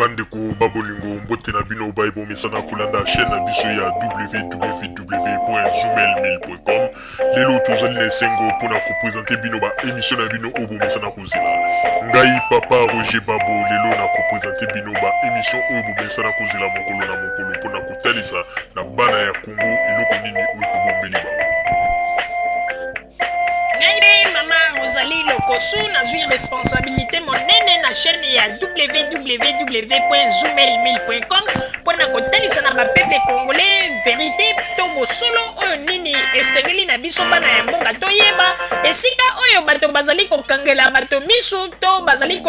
Bandeko babolingo mbote na bino baibo mesana kulanda chaîne na biso ya www.zoomelmail.com. Lelo tozali na esengo pona ko présenter bino ba émission na bino obo mesana kozela. Ngai papa Roger Babo lelo na ko présenter bino ba émission obo mesana kozela mokolo na mokolo pona kotalisa na bana ya Congo eloko nini oyo tobombeli ba. Maman Rosalie Lokosu na zui responsabilité monene na chaîne ya www.zoomelmail.com pona kotalisa na bapeple congolais vérité to bosolo oyo nini esengeli na biso bana ya mbonga toyeba esika oyo bato bazali kokangela bato misu to bazali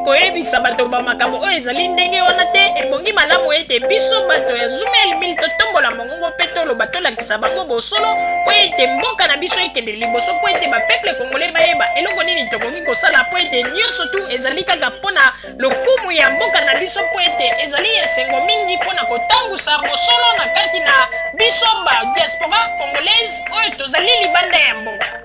koyebisa bato bamakambo oyo ezali ndenge wana te ebongi malamu ete biso bato ya Zoomelmail totombola mongongo mpe toloba tolakisa bango bosolo po ete mboka na biso ekende liboso po ete bapeple congolais bayeba eloko nini tokoki kosala po ete nyonso tu ezali kaka mpona lokumu ya mboka na biso po ete ezali esengo mingi mpona kotangusa bosolo na kati na biso ba diaspora congolaise oyo tozali libanda ya mboka.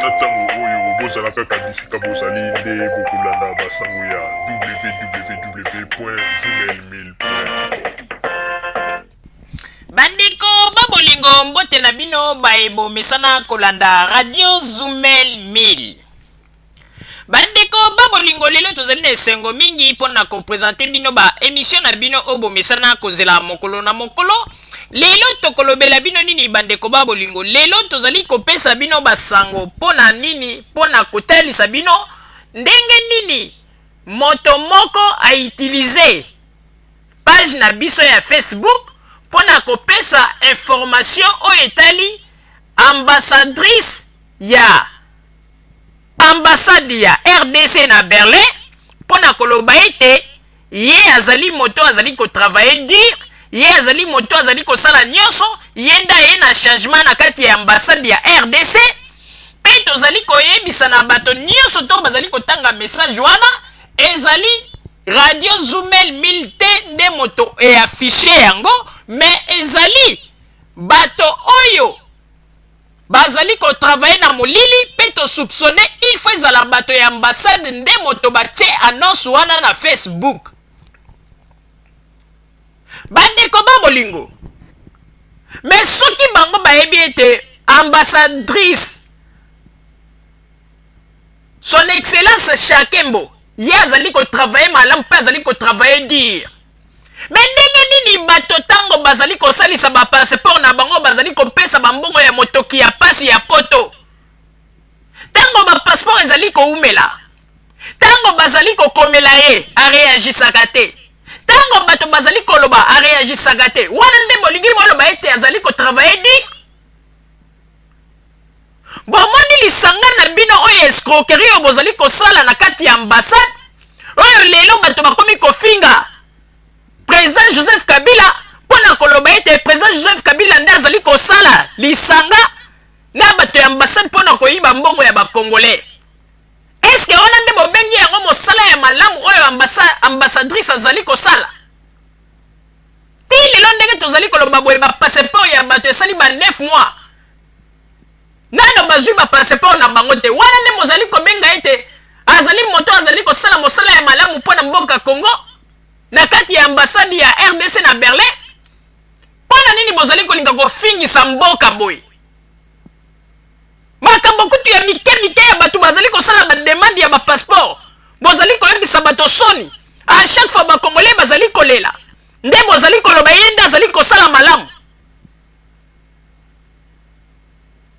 Na ntango oyo bozala kaka bisika bozali nde bokolanda basango ya www.zoomelmail.com. Bandeko babolingo mbote na bino baebo mesana kolanda radio Zoomelmail. Bandeko babolingo lelo tozali na esengo mingi mpona kopresente bino ba émission na bino obo mesana kozela mokolo na mokolo. Lelo tokolobela bino nini bandeko babolingo, lelo tozali kopesa bino basango mpona nini, mpona kotalisa bino ndenge nini moto moko a utiliser page na biso ya Facebook mpona kopesa information oyo etali ambassadrice ya ambassade ya RDC na Berlin mpona koloba ete ye azali moto azali kotravailler dur, ye azali moto azali kosala nyonso, ye nda ye na changement na kati ya ambassade ya RDC. Pe tozali koyebisa na bato nyonso to bazali kotanga message wana ezali radio Zoomelmail te nde moto e affiché yango, mais ezali bato oyo bazali kotravailler na molili pe to soupçonner il faut ezala bato ya ambassade nde moto batie annonce wana na Facebook. Bandeko babolingo, mais soki bango bayebi ete ambassadrice son excellence Shakembo ye azali kotravailler malamu mpe azali kotravailler dur, mais ndenge nini bato tango bazali kosalisa ba passeport na bango bazali kopesa bambongo ya motoki ya pasi ya poto, tango ba passeport ezali koumela, tango bazali kokomela ye areagisaka te, tango bato bazali koloba areagisaka te, wana nde bolingi boloba ete azali kotravailler dur. Bomoni lisanga na bino oyo escroquerie oyo bozali kosala na kati ya ambassade oyo lelo bato bakomi kofinga président Joseph Kabila mpona koloba ete président Joseph Kabila nde azali kosala lisanga na bato ya ambassade mpona koyiba mbongo ya bakongolais. Eske wana nde bobengi yango mosala ya malamu oyo ambassadrice azali kosala? Ti lelo ndenge tozali koloba boye bapasseport ya bato esali ba 9 mois nano bazwi bapasseport na bango te, wana nde mozali kobenga ete azali moto azali kosala mosala ya malamu mpona mboka Congo na kati ya ambassade ya RDC na Berlin. Mpona nini bozali kolinga kofingisa mboka boye? Makambo kutu ya mike ya bato bazali kosala bademande ya bapasseport bozali koyebisa bato soni a chaque fois bakongolais bazali kolela nde bozali koloba ye nde azali kosala malamu.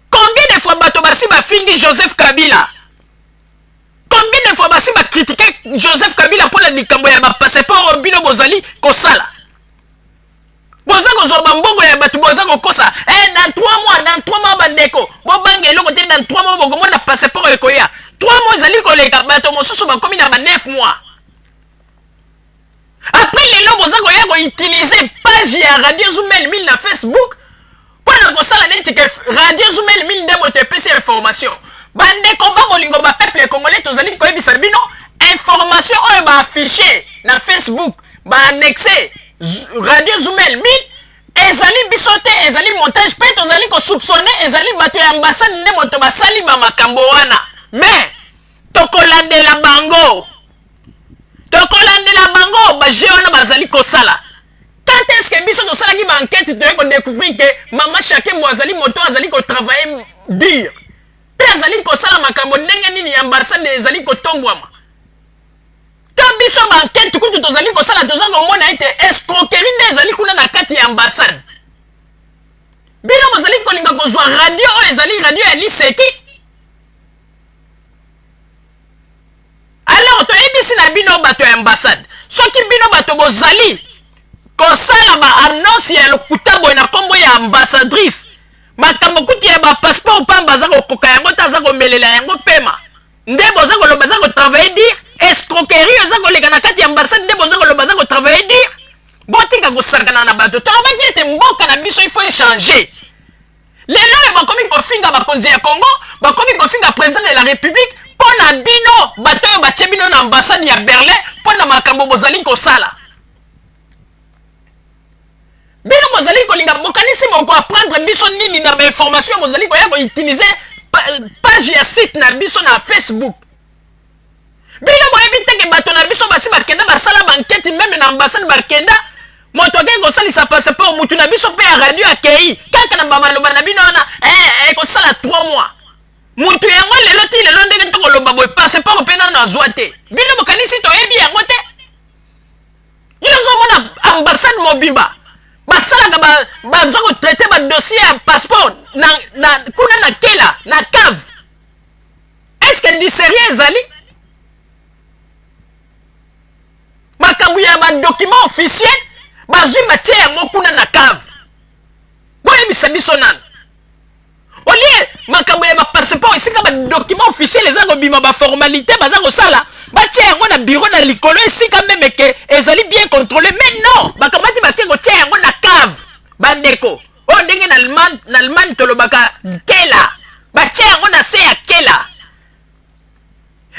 Combien de fois bato basi bafingi Joseph Kabila? Combien de fois basi bacritiquer Joseph Kabila pour la likambo ya ba passeport bino bozali kosala? Boza kozomba mbongo ya bato boza kokosa dans 3 mois bandeko bobange eloko te dans 3 mois bokomona passeport ekoya 3 mois ezali koleka bato mosusu bakomi na ba 9 mois. Après lelo boza koya ko utiliser page ya radio Zoomelmail na Facebook mpona kosala neti ke radio Zoomelmail nde moto epesi information. Bandeko babolingo ba peuple congolais tozali koyebisa bino information oyo ba affiché na Facebook ba annexé radio Zoomelmail ezali biso te, ezali montage pe tozali ko soupçonner ezali bato ya ambassade nde moto basali ba makambo wana, mais tokolandela bango baje wana bazali kosala. Quand est-ce que biso tosalaki ba enquête toye ko découvrir que mama chacun azali moto azali ko travailler dur. Pe azali kosala makambo ndenge nini ya ambassade ezali kotombwama. Quand biso ba enquête kutu tozali kosala tozali komona ete escroquerie nde ezali kuna na kati ya ambassade. Bino bozali kolinga kozwa radio oyo ezali radio ya liseki. Alors toyebisi na bino bato ya ambassade soki bino bato bozali kosala ba annonce ya lokuta boye na kombo ya ambassadrice makambo kuti ya ba passeport pamba za kokoka yango taza komelela yango pema nde boza koloba za kotravailler dire escroquerie za koleka na kati ya ambassade nde boza koloba za kotravailler dire botika kosakana na bato tolobaki ete mboka na biso il faut échanger lelo oyo bakomi kofinga bakonzi ya Congo bakomi kofinga président de la République pona bino bato oyo batie bino na ambassade ya Berlin pona makambo bozali kosala bino bozali kolinga bokanisi moko apprendre biso nini na information bozali koya ko utiliser page ya site na biso na Facebook bino boyebi teke bato na biso basi bakenda basala banquête même na ambassade bakenda moto ke kosalisa passeport mutu na biso pe ya radio akei kaka na bamaloba na bino wana kosala 3 mois mutu yango lelo ti lelo ndenge tokoloba boye passeport pe nano azwa te bino bokanisi toyebi yango te yozomona ambassade mobimba basalaka baza kotraite badossier ya passeport kuna na kela na cave est-ce que du sérieux ezali makambo ya badocument officiel bazwi batie yango kuna na cave boyebisa biso nani olie makambo ya bapasseport esika badocument officiel eza kobima baformalité baza kosala batie yango na bureau na likolo esika meme ke ezali bien contrôlé mais non bakamati bake kotia yango na cave bandeko oyo ndenge na Allemagne tolobaka kela batie yango na se ya kela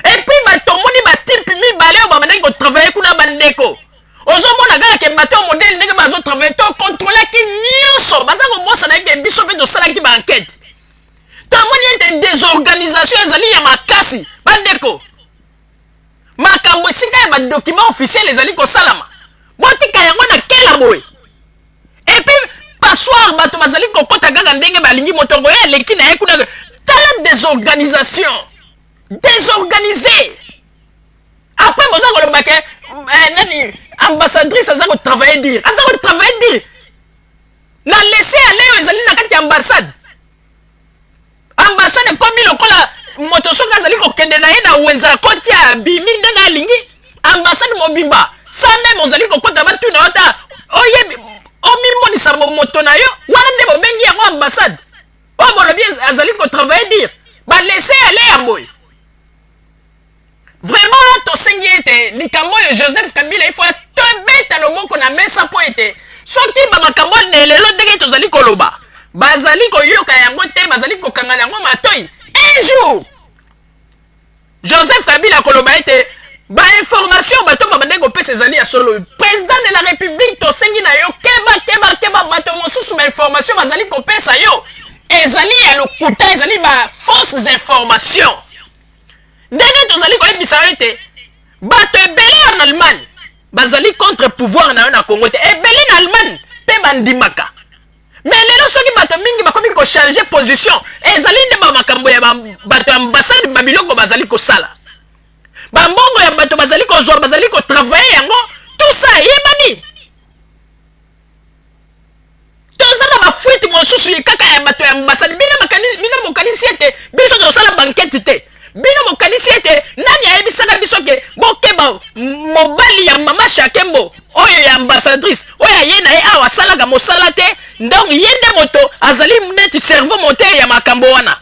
et puis batomoni batipe mibale oyo bamandaki kotravaille kuna bandeko ozomona kaka ke bato modele ndenge bazotravaille to contrôlaki nyonso baza kobosana eke biso mpe tosalaki baenquête tomoni ete désorganisation ezali ya makasi bandeko makambo esika ya badocument officiel ezali kosalama botika yango na kela boye et puis passoir bato bazali kokota kaka ndenge balingi motongo ye eleki na ye kuna tala désorganisation désorganisé après boza koloba ke nani ambassadrice aza kotravailler dire aza kotravailler dire na laisser aller oyo ezali na kati ya ambassade ambassade ekomi lokola moto soki azali kokende na ye na wenza koti ya bimi ndenge alingi ambassade mobimba sa meme ozali kokota batuna ota oyebi omimonisa moto na yo wana nde bobengi yango ambassade oyo bolobi azali kotravailler dire balese ale ya boye vraiment tosengi ete likambo oyo Joseph Kabila ifo tobeta loboko na mesa po ete soki bamakambo ne lelo ndenge tozali koloba bazali koyoka yango te bazali kokangana yango matoi un jour Joseph Kabila koloba ete ba information bato babande kopesa ezali ya solo président de la République tosengi na yo keba bato mosusu ba information bazali kopesa yo ezali ya lokuta ezali ba fausses informations ndenge tozali koyebisa yo ete bato ebele en Allemagne bazali contre pouvoir na yo na Congo te ebele na Allemagne pe bandimaka mais lelo soki bato mingi bakomi kochange position ezali nde bamakambo ya bato ya ambassade babiloko bazali kosala bambongo ya bato bazali kozwa bazali kotravaille yango tout ça yebani tozala bafuite mosusu kaka ya bato ya ambassade bino mokanisi ete biso tozosala bankete te bino mokanisi ete nani ayebisaka biso ke bokeba mobali ya mama Shakembo oyo ya ambassadrice oyo aye na ye awa asalaka mosala te donc ye nde moto azali neti cerveau moteur ya makambo wana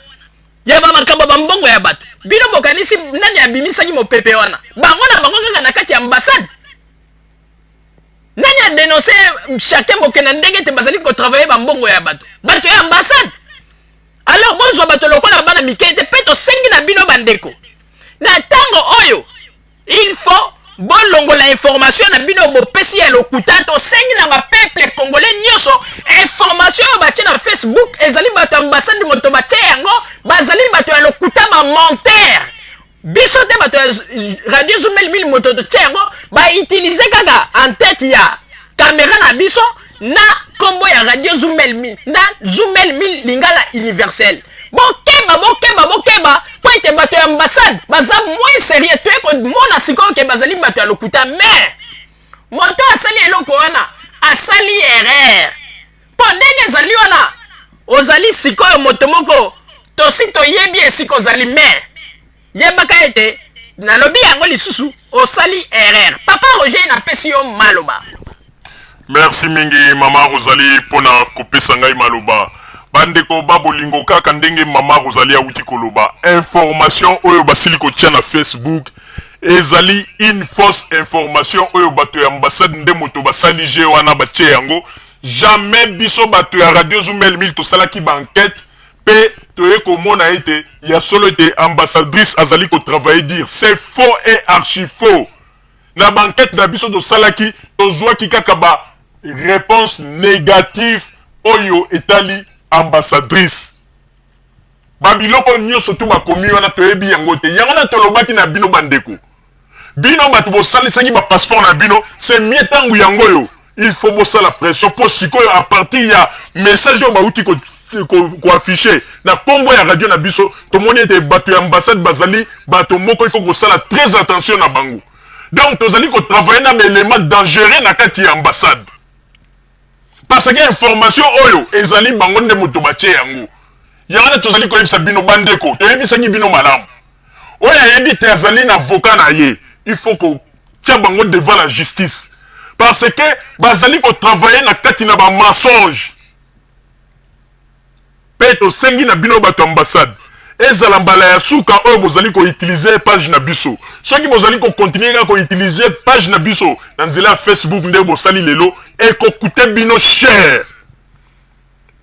ya bamakambo bambongo ya bato bino mokanisi nani abimisaki mopepe wana bango na bango kaka na kati ya ambassade nani adenonse Shakembo ke na ndenge te bazali kotravaille bambongo ya bato ya ambassade alors bonjour bato lokola bana mikete pe tosengi na bino bandeko na tango oyo il faut bolongola information na bino bopesi ya lokuta tosengi na bapeuple congolais nyonso information oyo batie na Facebook ezali bato ambassade moto batie yango bazali bato ya lokuta bamontere biso te bato ya radio Zoomel 1000 moto totie yango bautilize kaka en tête ya caméra na biso na kombo ya radio Zoomel 1000 na Zoomel 1000 lingala universel bokeba po ete bato ya ambassade baza moins sérieux toye komona sikoyo ke bazali bato ya lokuta mais moto asali eloko wana asali erreur po ndenge ezali wana ozali sikoyo moto moko tosi toyebi esika ozali mais yebaka ete nalobi yango lisusu osali erreur. Papa Roger napesi yo maloba. Merci mingi mama Rosalie pona kopesa ngai maloba. Bandeko babolingo kaka ndenge mama Rosalie auti koloba. Information oyo basili kotia na Facebook ezali une fausse information oyo bato ya ambassade nde moto basali je wana batie yango. Jamais biso bato ya radio Zoomel 1000 tosalaki ba enquête pe toye komona ete ya solo ete ambassadrice azali ko travailler dire c'est faux et archi faux. Na banquette na biso to salaki to zwaki kaka ba réponse négative oyo etali ambassadrice. Babiloko nyonso tu bakomi wana toyebi yango te. Yango na tolobaki na bino bandeko. Bino batu bo salisaki ba passeport na bino, c'est mieux tangu yango yo. Il faut bosser la pression pour sikoyo à partir ya message yo ba uti ko affiché na kombo ya radio na biso to moni ete bato ya ambassade bazali bato moko il faut ko sala très attention na bango. Donc tozali ko travailler na élément dangereux na kati ya ambassade. Parce que information oyo ezali bango nde moto batie yango. Yango tozali ko yebisa bino bandeko, to yebisa bino malamu. Oya yebi te azali na avocat na ye, il faut ko tia bango devant la justice. Parce que bazali ko travailler na kati na ba mensonge. Peto sengi na bino bato ambassade. Ezala mbala ya suka oyo bozali ko utiliser page na biso. Soki bozali ko continuer ko utiliser page na biso na nzela Facebook nde bosali lelo e ko coûter bino cher.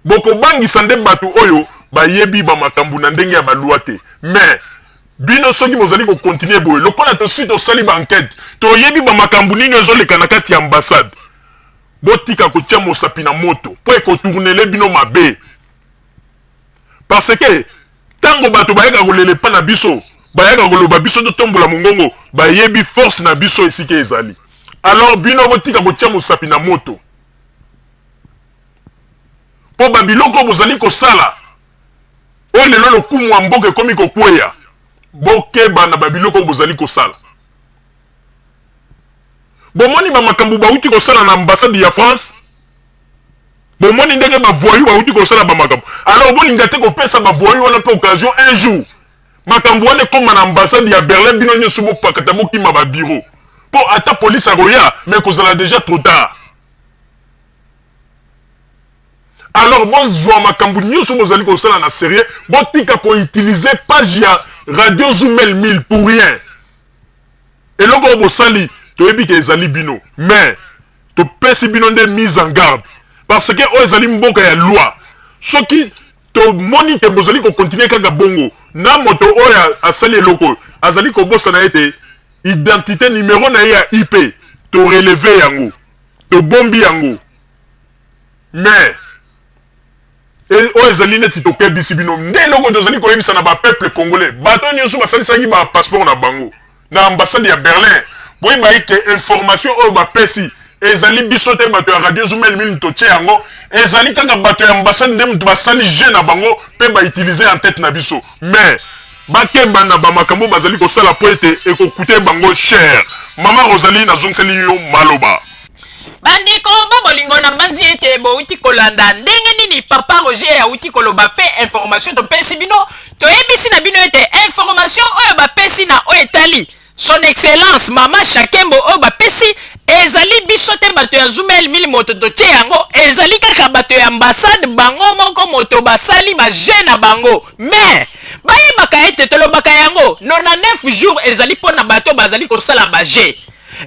Boko bangi sande bato oyo ba yebi ba makambu na ndenge ya balua te. Mais bino soki bozali ko continuer boye lokola to site osali ba enquête to yebi ba makambu nini ezoleka na kati ya ambassade. Botika ko tia mosapi na moto po e ko tourner bino mabe. Parce que tango bato bayaka kolele pa na biso bayaka koloba biso to tombola mongongo bayebi force na biso esike ezali. Alors bino botika kotia mosapi na moto po babiloko bozali kosala o lelo lokumu wa mboka ekomi kokweya bokeba na babiloko bozali kosala. Bomoni ba makambu bauti kosala na ambassade ya France. Bomoni ndenge ba voyou bauti kosala ba makambu. Alors bolinga te kopesa ba voyou wana pe occasion un jour. Makambu wana koma na ambassade ya Berlin bino nyoso bo pakata bo kima ba bureau. Po ata police aroya mais kozala déjà trop tard. Alors bon zwa makambu nyoso bozali kosala na sérieux, botika ko utiliser page ya radio Zoomel 1000 pour rien. Et loko bosali to yebi ke ezali bino, mais to pesi bino de mise en garde parce que o ezali mboka ya loi. Soki to moni ke bozali ko continuer kaka bongo na moto oya asali loko azali ko bossa na ete identité numéro na ya IP to relever yango to bombi yango. Mais o ezali neti to kebisi bino nde loko tozali ko yebisa na ba peuple congolais bato nyonso basalisaki ba passeport na bango na ambassade ya Berlin boy ba ite information o ba pesi ezali biso te bato ya radio Zoomel 1000 to tie yango ezali kaka bato ya ambassade nde mutu basali je na bango pe ba utiliser en tête na biso mais bakeba na ba makambo bazali ko sala po ete ekokute bango cher. Mama Rosalie na zongseli yo maloba bandeko bolingo na banzi ete bouti kolanda ndenge nini Papa Roger auti koloba pe information to pesi bino to yebisi na bino ete information oyo bapesi na o etali son excellence mama Shakembo oyo bapesi ezali biso te bato ya Zoomel 1000 moto to tie yango ezali kaka bato ya ambassade bango moko moto basali ba jeune na bango mais bayebaka ete tolobaka yango 99 jours ezali pona bato bazali kosala ba jeune.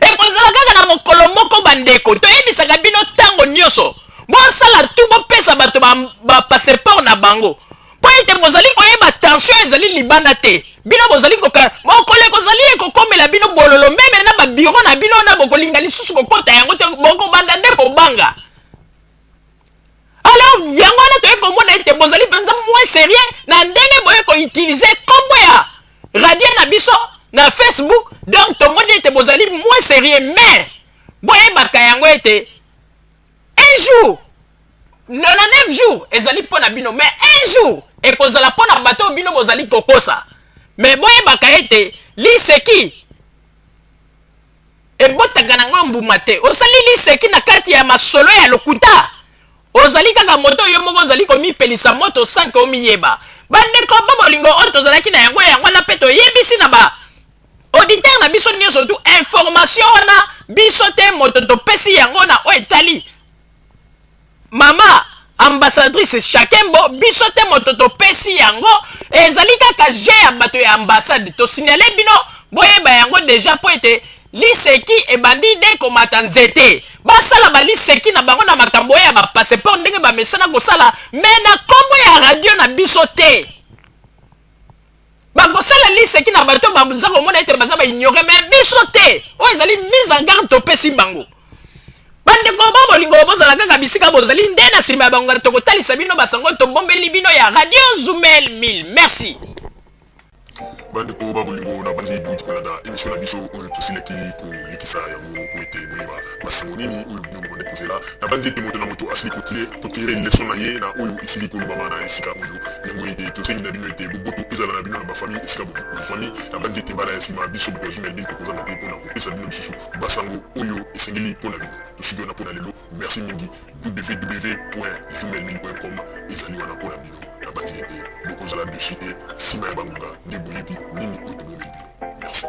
Et kozala kaka na mokolo moko bandeko toyebisaka bino tango nyonso bosala tu bopesa bato ba passeport na bango po ete bozali koyeba tension ezali libanda te bino bozali koka mokolo kozali ekokomela bino bololo meme na ba bureau na bino na bokolinga lisusu kokota yango te bokobanda nde kobanga. Alors yango na toyekomona ete bozali penza moins sérieux na ndenge boye ko utiliser kombo ya radio na biso na Facebook, donc tomoni ete bozali moins sérieux, mais boyebaka yango ete un jour 99 jours ezali pona bino, mais un jour ekozala pona bato bino bozali kokosa. Mais boyebaka ete liseki ebotaka na ngo mbuma te, osali liseki na kati ya masolo ya lokuta, ozali kaka moto yo moko ozali komipelisa moto sanke omiyeba. Bandeko babolingo oyo tozalaki na yango na pe toyebisi na ba auditeur na biso nyonso tu information wana biso te moto topesi yango na oyo etali mama ambassadrice Shakembo, biso te moto topesi yango, ezali kaka je ya bato ya ambassade to signale bino boyeba yango deja po ete liseki ebandi de komata nzete basala baliseki na bango na makambo ya ba passeport ndenge ba mesana kosala, mais na kombo ya radio na biso te bakosala liseki na bato baza komona ete baza ba ignore, mais biso te oyo ezali mise en garde topesi bango. Bandeko bolingo bozala kaka bisika bozali nde na nsima ya bango na tokotalisa bino basango tobombeli bino ya radio Zumel 1000. Merci. Bandeko babolingo na bandi duti kolanda émission na biso oyo tosileki kolikisa yango po ete boyeba basango nini oyo bino bomande kozela na bandi ete moto na moto asili kotire leson na ye na oyo esili kolobama na esika oyo yango ete tosengi na bino ete boboto ezala na bino na bafamille esika bozwani na bandi ete mbala ya nsima biso boto Zumel 1000 tokozanga te mpona kopesa bino lisusu basango oyo esengeli mpona bino tosiki wana mpona lelo. Merci mingi. www.zumel1000.com ezali wana mpona bino na bandi ete bokozala dessus te nsima ya bangonga nde boyebi nini oyo tobomeli bino. Merci.